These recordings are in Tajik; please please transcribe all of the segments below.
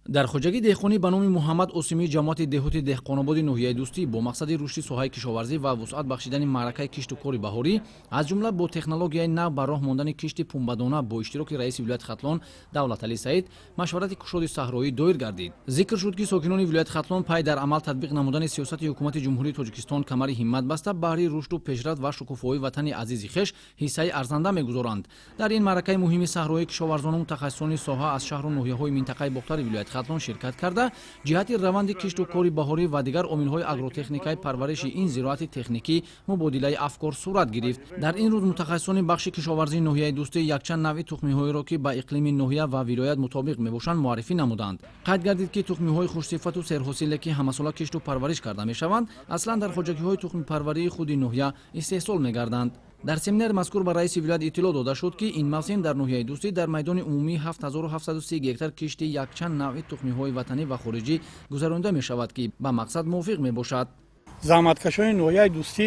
дар хоҷагӣ деҳқонӣ ба номи муҳаммад осимӣ ҷамоати деҳоти деҳқонободи ноҳияи дӯстӣ бо мақсади рушди соҳаи кишоварзӣ ва вусъат бахшидани маъракаи кишту кори баҳорӣ аз ҷумла бо технологияи нав ба роҳ мондани кишти пунбадона бо иштироки раиси вилояти Хатлон Давлаталӣ Саид машварати кушоди саҳроӣ доир гардид. Зикр шуд ки сокинони вилояти Хатлон пай дар амал татбиқ намудани сиёсати ҳукумати ҷумҳурии Тоҷикистон камари ҳиммат баста баҳри рушду пешрафт ва шукуфоии ватани азизи хеш ҳиссаи арзанда мегузоранд. Дар ин маъракаи муҳими саҳроӣ кишоварзону мутахассисони соҳа аз шаҳру ноҳияҳои минтақаи бохтари вилояти Хатлон ширкат карда ҷиҳати раванди кишту кори баҳорӣ ва дигар омилҳои агротехникаи парвариши ин зироати техникӣ мубодилаи афкор сурат гирифт. Дар ин рӯз мутахассисони бахши кишоварзии ноҳияи дӯстӣ якчанд навъи тухмиҳоеро ки ба иқлими ноҳия ва вилоят мутобиқ мебошанд муаррифӣ намуданд. Қайд гардид ки тухмиҳои хушсифату серҳосиле ки ҳамасола кишту парвариш карда мешаванд аслан дар хоҷагиҳои тухмипарварии худи ноҳия истеҳсол мегарданд. Дар семинар мазкур ба раиси вилоят иттилоъ дода шуд ки ин мавсим дар ноҳияи дӯстӣ дар майдони умумӣ 7730 гектар кишти якчанд навъи тухмиҳои ватанӣ ва хориҷӣ гузаронида мешавад ки ба мақсад мувофиқ мебошад. заҳматкашони ноҳияи дӯстӣ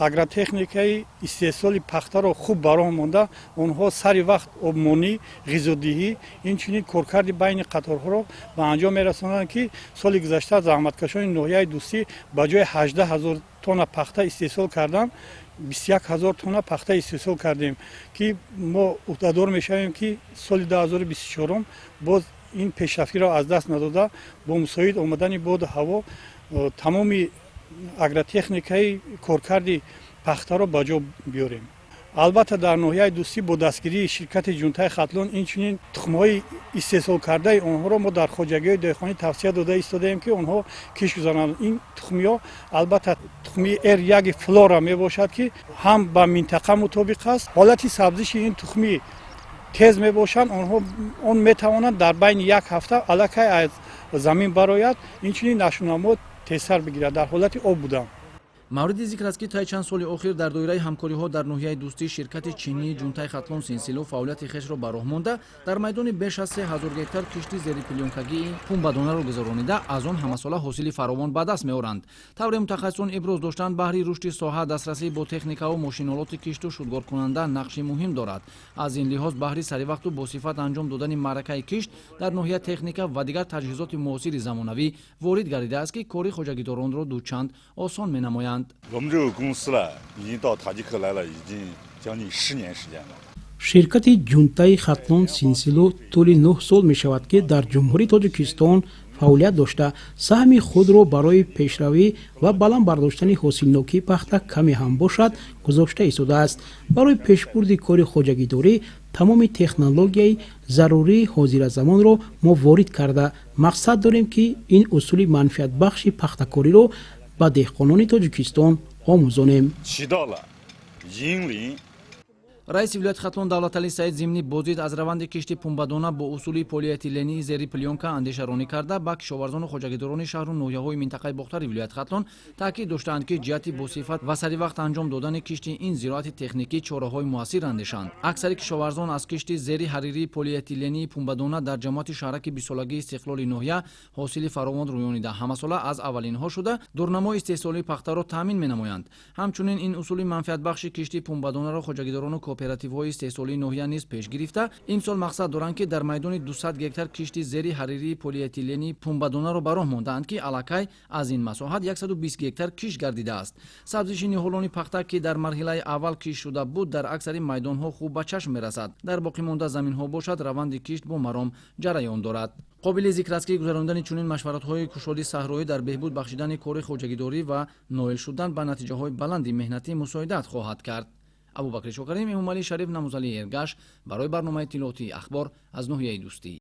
агротехникаи истеҳсоли пахтаро хуб ба роҳ монда онҳо сари вақт обмонӣ ғизодиҳӣ инчунин коркарди байни қаторҳоро ба анҷом мерасонанд ки соли гузашта заҳматкашони ноҳияи дӯстӣ ба ҷои 18 000 тонна пахта истеҳсол кардан 21 000 тонна пахта истеҳсол кардем ки мо уҳдадор мешавем ки соли 2024 боз ин пешрафтиро аз даст надода бо мусоид омадани боду ҳаво тамоми агротехникаи коркарди пахтаро ба ҷо биёрем. албатта дар ноҳияи дӯстӣ бо дастгирии ширкати ҷунтаи Хатлон инчунин тухмҳои истеҳсол кардаи онҳоро мо дар хоҷагиҳои деҳқонӣ тавсия дода истодаем ки онҳо киш гузаронанд. ин тухмиҳо албатта тухми R1 флора мебошад ки ҳам ба минтақа мутобиқ аст. ҳолати сабзиши ин тухми тез мебошанд. онҳо он метавонанд дар байни як ҳафта аллакай аз замин барояд инчунин нашунамо тезтар бигирад дар ҳолати об буданд. мавриди зикр аст ки таи чанд соли охир дар доираи ҳамкориҳо дар ноҳияи дӯстӣ ширкати чинии ҷунтаи Хатлон Синсилу фаъолияти хешро ба роҳ монда дар майдони беш аз 3000 гектар кишти зери пилёнкагии пунбадонаро гузаронида аз он ҳамасола ҳосили фаровон ба даст меоранд. тавре мутахассисон иброз доштанд баҳри рушди соҳа дастрасӣ бо техникаву мошинолоти кишту шудгоркунанда нақши муҳим дорад. аз ин лиҳоз баҳри саривақту босифат анҷом додани маъракаи кишт дар ноҳия техника ва дигар таҷҳизоти муосири замонавӣ ворид гардидааст ки кори хоҷагидоронро дучанд осон менамоянд. 我们这个公司呢，已经到塔吉克来了，已经将近10年时间了。 ширкати ҷунтаи Хатлон Синсилу тӯли 9 сол мешавад ки дар ҷумҳурии Тоҷикистон фаъолият дошта саҳми худро барои пешравӣ ва баланд бардоштани ҳосилнокии пахта каме ҳам бошад гузошта истодааст. барои пешбурди кори хоҷагидорӣ тамоми технологияи зарурии ҳозиразамонро мо ворид карда мақсад дорем ки ин усули манфиатбахши пахтакориро ба деҳқонони Тоҷикистон омӯзонем. раиси вилояти Хатлон Давлаталӣ Саид зимни боздид аз раванди кишти пунбадона бо усули полиэтилении зери пилёнка андешаронӣ карда ба кишоварзону хоҷагидорони шаҳру ноҳияҳои минтақаи бохтари вилояти Хатлон таъкид доштаанд ки ҷиҳати босифат ва саривақт анҷом додани кишти ин зироати техникӣ чораҳои муассир андешанд. аксари кишоварзон аз кишти зери ҳаририи полиэтилении пунбадона дар ҷамоати шаҳраки бисолагии истиқлоли ноҳия ҳосили фаровон рӯёнида ҳамасола аз аввалинҳо шуда дурнамои истеҳсолии пахтаро таъмин менамоянд. ҳамчунин ин усули манфиатбахши кишти пунбадонаро хоҷагидорону кооперативҳои истеҳсолии ноҳия низ пеш гирифта имсол мақсад доранд ки дар майдони 200 гектар кишти зери ҳаририи полиэтилении пунбадонаро ба роҳ мондаанд ки аллакай аз ин масоҳат 120 гектар киш гардидааст. сабзиши ниҳолони пахта ки дар марҳилаи аввал киш шуда буд дар аксари майдонҳо хуб ба чашм мерасад. дар боқимонда заминҳо бошад раванди кишт бо маром ҷараён дорад. қобили зикр аст ки гузарондани чунин машваратҳои кушоди саҳроӣ дар беҳбуд бахшидани кори хоҷагидорӣ ва ноил шудан ба натиҷаҳои баланди меҳнатӣ мусоидат хоҳад кард. абубакри шокарим, эмомалӣ шариф, намузали Эргаш барои барномаи иттилоъотии ахбор аз ноҳияи дӯстӣ.